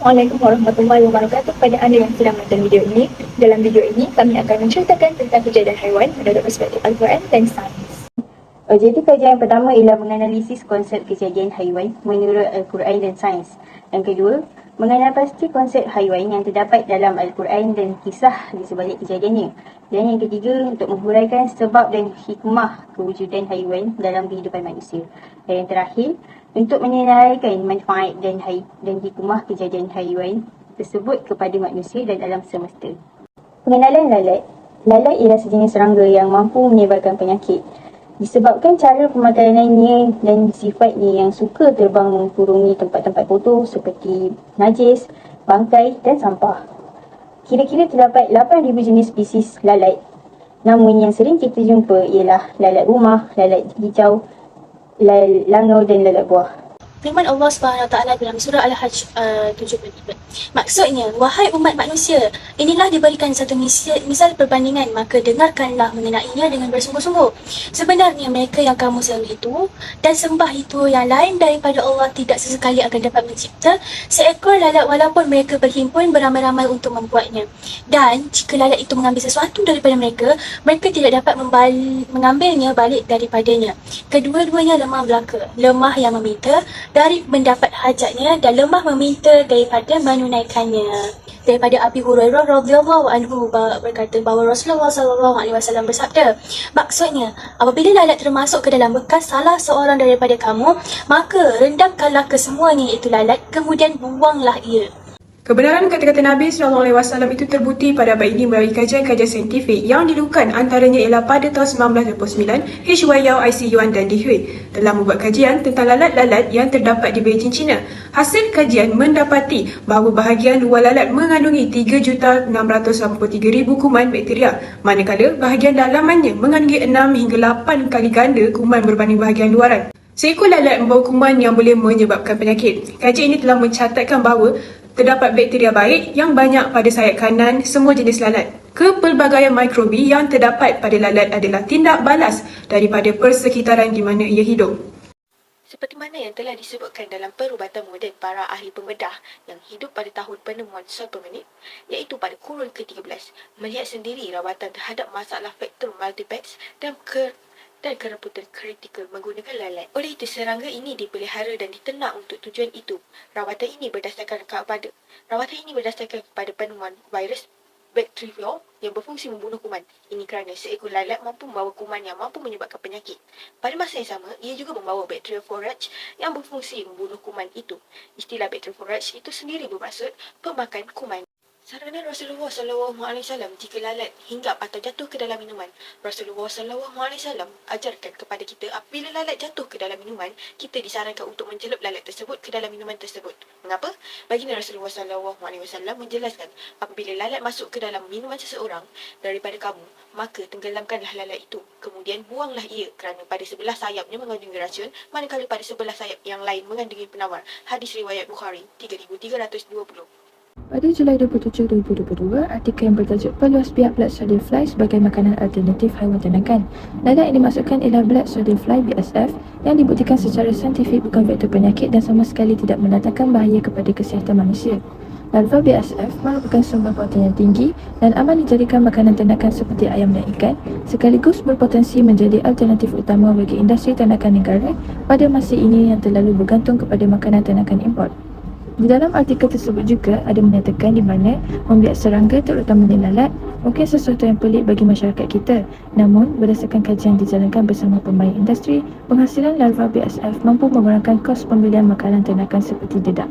Assalamualaikum warahmatullahi wabarakatuh kepada anda yang sedang menonton video ini. Dalam video ini, kami akan menceritakan tentang kejadian haiwan menurut perspektif Al-Quran dan sains. Jadi kajian yang pertama ialah menganalisis konsep kejadian haiwan menurut Al-Quran dan sains. Yang kedua, mengenal pasti konsep haiwan yang terdapat dalam Al-Quran dan kisah di sebalik kejadiannya. Dan yang ketiga, untuk menghuraikan sebab dan hikmah kewujudan haiwan dalam kehidupan manusia. Dan yang terakhir, untuk menyenaraikan manfaat dan hikmah kejadian haiwan tersebut kepada manusia dan alam semesta. Pengenalan lalat. Lalat ialah sejenis serangga yang mampu menyebarkan penyakit. Disebabkan cara pemakanannya dan sifatnya yang suka terbang mengkurungi tempat-tempat kotor seperti najis, bangkai dan sampah. Kira-kira terdapat 8,000 jenis spesies lalat. Namun yang sering kita jumpa ialah lalat rumah, lalat hijau, langau dan lalat buah. Firman Allah SWT dalam surah Al-Hajj 73. Maksudnya, wahai umat manusia, inilah diberikan satu misal perbandingan, maka dengarkanlah mengenainya dengan bersungguh-sungguh. Sebenarnya mereka yang kamu sembah itu dan sembah itu yang lain daripada Allah tidak sesekali akan dapat mencipta seekor lalat walaupun mereka berhimpun beramai-ramai untuk membuatnya. Dan jika lalat itu mengambil sesuatu daripada mereka, mereka tidak dapat mengambilnya balik daripadanya. Kedua-duanya lemah belaka, lemah yang meminta dari mendapat hajatnya dan lemah meminta daripada menunaikannya. Daripada Abi Hurairah radhiyallahu anhu berkata bahawa Rasulullah SAW bersabda, maksudnya, apabila lalat termasuk ke dalam bekas salah seorang daripada kamu, maka rendamkanlah kesemuanya itu lalat, kemudian buanglah ia. Kebenaran kata-kata Nabi SAW itu terbukti pada abad ini melalui kajian-kajian saintifik yang dilakukan, antaranya ialah pada tahun 1929, H. Y. Yao, I. C. Yuan dan Di Hui telah membuat kajian tentang lalat-lalat yang terdapat di Beijing, China. Hasil kajian mendapati bahawa bahagian luar lalat mengandungi 3,683,000 kuman bakteria, manakala bahagian dalamannya mengandungi 6 hingga 8 kali ganda kuman berbanding bahagian luaran. Seekor lalat membawa kuman yang boleh menyebabkan penyakit. Kajian ini telah mencatatkan bahawa terdapat bakteria baik yang banyak pada sayap kanan semua jenis lalat. Kepelbagaian mikrobi yang terdapat pada lalat adalah tindak balas daripada persekitaran di mana ia hidup. Seperti mana yang telah disebutkan dalam perubatan moden para ahli pembedah yang hidup pada tahun penemuan sel per minit, iaitu pada kurun ke-13, melihat sendiri rawatan terhadap masalah faktor multiplex dan kereputan kritikal menggunakan lalat. Oleh itu, serangga ini dipelihara dan diternak untuk tujuan itu. Rawatan ini berdasarkan kepada penemuan virus bakteria yang berfungsi membunuh kuman. Ini kerana seekor lalat mampu membawa kuman yang mampu menyebabkan penyakit. Pada masa yang sama, ia juga membawa bacteriophage yang berfungsi membunuh kuman itu. Istilah bacteriophage itu sendiri bermaksud pemakan kuman. Saranan Rasulullah SAW jika lalat hinggap atau jatuh ke dalam minuman. Rasulullah SAW ajarkan kepada kita apabila lalat jatuh ke dalam minuman, kita disarankan untuk mencelup lalat tersebut ke dalam minuman tersebut. Mengapa? Baginda Rasulullah SAW menjelaskan, apabila lalat masuk ke dalam minuman seseorang daripada kamu, maka tenggelamkanlah lalat itu. Kemudian buanglah ia kerana pada sebelah sayapnya mengandungi racun, manakala pada sebelah sayap yang lain mengandungi penawar. Hadis riwayat Bukhari 3320. Pada Julai 27, 2022, artikel yang bertajuk Peluas Biak Blood Sodium Fly sebagai makanan alternatif haiwan ternakan. Lalat yang dimaksudkan ialah Blood Sodium Fly (BSF) yang dibuktikan secara saintifik bukan vektor penyakit dan sama sekali tidak mendatangkan bahaya kepada kesihatan manusia. Larva BSF merupakan sumber protein yang tinggi dan aman dijadikan makanan ternakan seperti ayam dan ikan, sekaligus berpotensi menjadi alternatif utama bagi industri ternakan negara pada masa ini yang terlalu bergantung kepada makanan ternakan import. Di dalam artikel tersebut juga ada menyatakan di mana membiak serangga terutamanya lalat mungkin sesuatu yang pelik bagi masyarakat kita. Namun, berdasarkan kajian dijalankan bersama pemain industri, penghasilan larva BSF mampu mengurangkan kos pembelian makanan ternakan seperti dedak.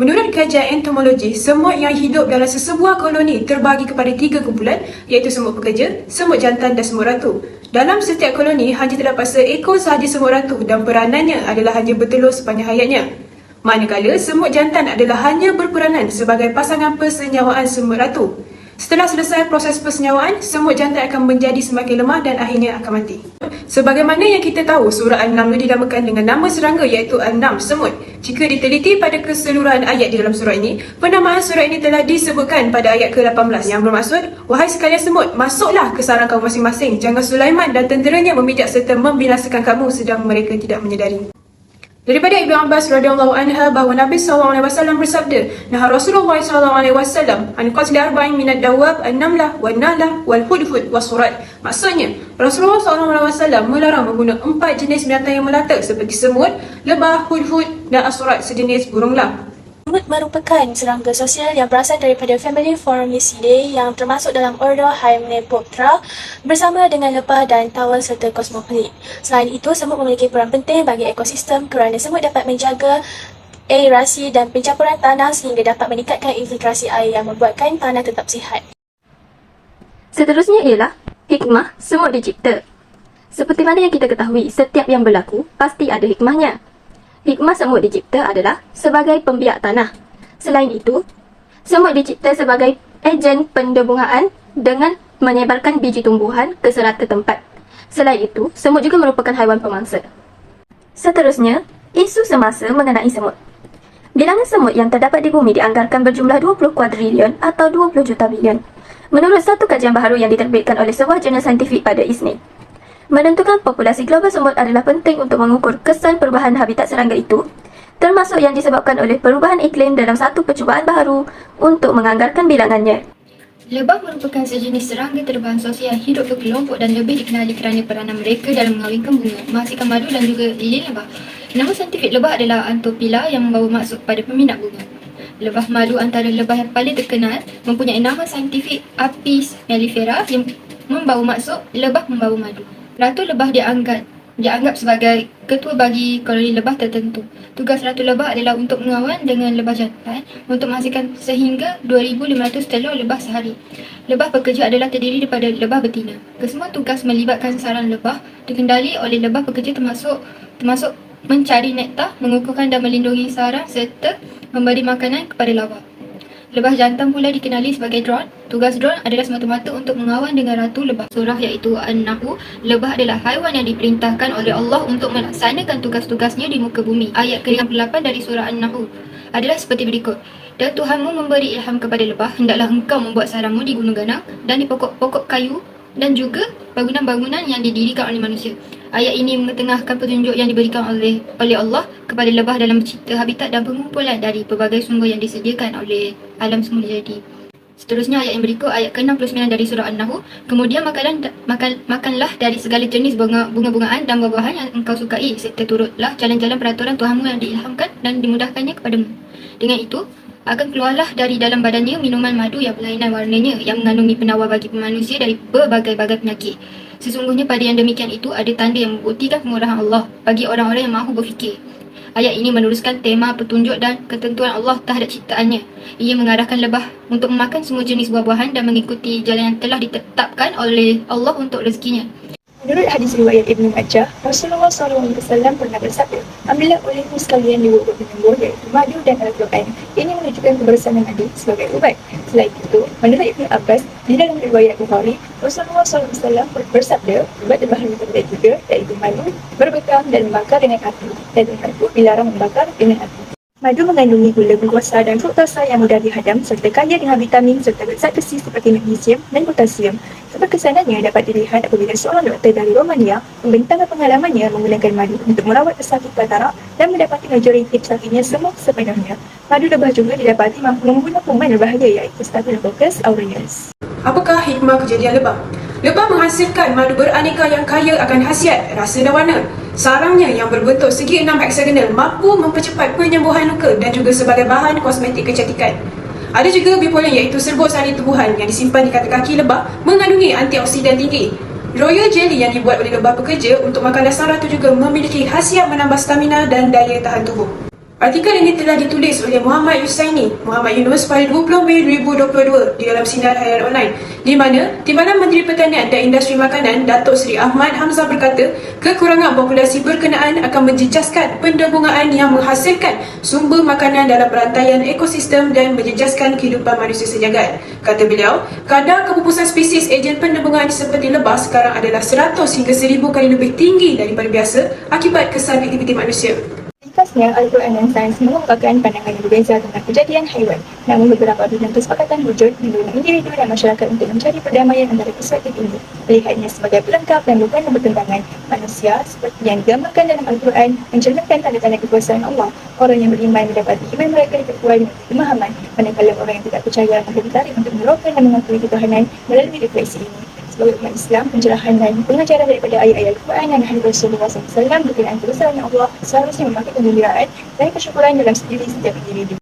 Menurut kajian entomologi, semut yang hidup dalam sesebuah koloni terbagi kepada 3 kumpulan, iaitu semut pekerja, semut jantan dan semut ratu. Dalam setiap koloni hanya terdapat seekor sahaja semut ratu dan peranannya adalah hanya bertelur sepanjang hayatnya. Manakala semut jantan adalah hanya berperanan sebagai pasangan persenyawaan semut ratu. Setelah selesai proses persenyawaan, semut jantan akan menjadi semakin lemah dan akhirnya akan mati. Sebagaimana yang kita tahu, surah An-Naml dinamakan dengan nama serangga iaitu An-Nam, semut. Jika diteliti pada keseluruhan ayat di dalam surah ini, penamaan surah ini telah disebutkan pada ayat ke-18 yang bermaksud, wahai sekalian semut, masuklah ke sarang kamu masing-masing. Jangan Sulaiman dan tenteranya memijak serta membinasakan kamu sedang mereka tidak menyedari. Daripada Ibnu Abbas radhiyallahu anha bahawa Nabi SAW bersabda, "Nah Rasulullah SAW an qatl arba'in min ad-dawab an-namlah wan-nahlah wal-hudhud was-surat." Maksudnya, Rasulullah SAW melarang membunuh 4 jenis binatang yang melata seperti semut, lebah, hudhud dan as-surat sejenis burung elang. Semut merupakan serangga sosial yang berasal daripada famili Formicidae yang termasuk dalam ordo Hymenoptera bersama dengan lebah dan tawon serta kosmopolit. Selain itu, semut memiliki peran penting bagi ekosistem kerana semut dapat menjaga aerasi dan pencampuran tanah sehingga dapat meningkatkan infiltrasi air yang membuatkan tanah tetap sihat. Seterusnya ialah hikmah semut dicipta. Seperti mana yang kita ketahui, setiap yang berlaku pasti ada hikmahnya. Hikmah semut dicipta adalah sebagai pembiak tanah. Selain itu, semut dicipta sebagai ejen pendebungaan dengan menyebarkan biji tumbuhan ke serata tempat. Selain itu, semut juga merupakan haiwan pemangsa. Seterusnya, isu semasa mengenai semut. Bilangan semut yang terdapat di bumi dianggarkan berjumlah 20 kuadrilion atau 20 juta bilion. Menurut satu kajian baharu yang diterbitkan oleh sebuah jurnal saintifik pada Isnin. Menentukan populasi global semut adalah penting untuk mengukur kesan perubahan habitat serangga itu, termasuk yang disebabkan oleh perubahan iklim dalam satu percubaan baharu untuk menganggarkan bilangannya. Lebah merupakan sejenis serangga terbang sosial hidup berkelompok dan lebih dikenali kerana peranan mereka dalam mengawinkan bunga, menghasilkan madu dan juga lilin lebah. Nama saintifik lebah adalah Anthophylla yang membawa maksud pada peminat bunga. Lebah madu antara lebah yang paling terkenal, mempunyai nama saintifik Apis mellifera yang membawa maksud lebah membawa madu. Ratu lebah dianggap sebagai ketua bagi koloni lebah tertentu. Tugas ratu lebah adalah untuk mengawan dengan lebah jantan untuk menghasilkan sehingga 2,500 telur lebah sehari. Lebah pekerja adalah terdiri daripada lebah betina. Kesemua tugas melibatkan sarang lebah dikendali oleh lebah pekerja termasuk mencari nektar, mengukuhkan dan melindungi sarang serta memberi makanan kepada larva. Lebah jantan pula dikenali sebagai drone. Tugas drone adalah semata-mata untuk mengawan dengan ratu lebah. Surah iaitu An-Nahl, lebah adalah haiwan yang diperintahkan oleh Allah untuk melaksanakan tugas-tugasnya di muka bumi. Ayat ke-58 dari surah An-Nahl adalah seperti berikut. Dan Tuhanmu memberi ilham kepada lebah, hendaklah engkau membuat sarangmu di gunung ganang dan di pokok-pokok kayu dan juga bangunan-bangunan yang didirikan oleh manusia. Ayat ini mengetengahkan petunjuk yang diberikan oleh Allah kepada lebah dalam mencipta habitat dan pengumpulan dari pelbagai sumber yang disediakan oleh alam semula jadi. Seterusnya ayat yang berikut, ayat ke-69 dari surah An-Nahl. Kemudian makanlah dari segala jenis bunga-bungaan dan buah-buahan yang engkau sukai, serta turutlah jalan-jalan peraturan Tuhanmu yang diilhamkan dan dimudahkannya kepadamu. Dengan itu, akan keluarlah dari dalam badannya minuman madu yang berlainan warnanya yang mengandungi penawar bagi manusia dari berbagai-bagai penyakit. Sesungguhnya pada yang demikian itu ada tanda yang membuktikan kemurahan Allah bagi orang-orang yang mahu berfikir. Ayat ini meneruskan tema petunjuk dan ketentuan Allah terhadap ciptaannya. Ia mengarahkan lebah untuk memakan semua jenis buah-buahan dan mengikuti jalan yang telah ditetapkan oleh Allah untuk rezekinya. Menurut hadis riwayat Ibnu Majah, Rasulullah SAW pernah bersabda, "Ambillah olehmu sekalian dua buah penyembuh iaitu madu dan Al-Quran." Ini menunjukkan kebersamaan Nabi sebagai ubat. Selain itu, menurut Ibnu Abbas, di dalam riwayat Bukhari, Rasulullah SAW bersabda, "Ubat berbahaya terbaik juga iaitu madu, berbekam dan membakar dengan api, dan itu dilarang membakar dengan api." Madu mengandungi gula glukosa dan fruktosa yang mudah dihadam serta kaya dengan vitamin serta zat besi seperti magnesium dan potasium. Keberkesanannya dapat dilihat apabila seorang doktor dari Romania membentangkan pengalamannya menggunakan madu untuk merawat pesakit katarak dan mendapati majoriti pesakitnya sembuh sepenuhnya. Madu lebah juga didapati mampu membunuh kuman berbahaya iaitu Staphylococcus aureus. Apakah hikmah kejadian lebah? Lebah menghasilkan madu beraneka yang kaya akan khasiat, rasa dan warna. Sarangnya yang berbentuk segi 6 heksagonal mampu mempercepat penyembuhan luka dan juga sebagai bahan kosmetik kecantikan. Ada juga bipolen iaitu serbuk sari tubuhan yang disimpan di kaki lebah mengandungi antioksidan tinggi. Royal jelly yang dibuat oleh lebah pekerja untuk makanan dasar itu juga memiliki khasiat menambah stamina dan daya tahan tubuh. Artikel ini telah ditulis oleh Muhammad Yunus pada 20 Mei 2022 di dalam Sinar Harian Online, di mana Timbalan Menteri Pertanian dan Industri Makanan Datuk Seri Ahmad Hamzah berkata, kekurangan populasi berkenaan akan menjejaskan pendebungaan yang menghasilkan sumber makanan dalam perantaian ekosistem dan menjejaskan kehidupan manusia sejagat. Kata beliau, kadar kepupusan spesies ejen pendebungaan seperti lebah sekarang adalah 100 hingga 1000 kali lebih tinggi daripada biasa akibat kesan aktiviti manusia. Ringkasnya, Al-Quran dan sains mengemukakan pandangan yang berbeza tentang kejadian haiwan. Namun beberapa bidang kesepakatan wujud mendorong individu dan masyarakat untuk mencari perdamaian antara perspektif ini. Melihatnya sebagai pelengkap dan bukan yang bertentangan, manusia seperti yang digambarkan dalam Al-Quran mencerminkan tanda-tanda kekuasaan Allah. Orang yang beriman mendapati iman mereka diperkuat dengan pemahaman, manakala orang yang tidak percaya maka ditarik untuk menerokan dan mengakui ketuhanan melalui refleksi ini. Sebagai umat Islam, pencerahan dan pengajaran daripada ayat-ayat Al-Quran dan hadis Rasulullah SAW berkenaan kebesaran Allah seharusnya memakai kegembiraan dan kesyukuran dalam diri setiap individu.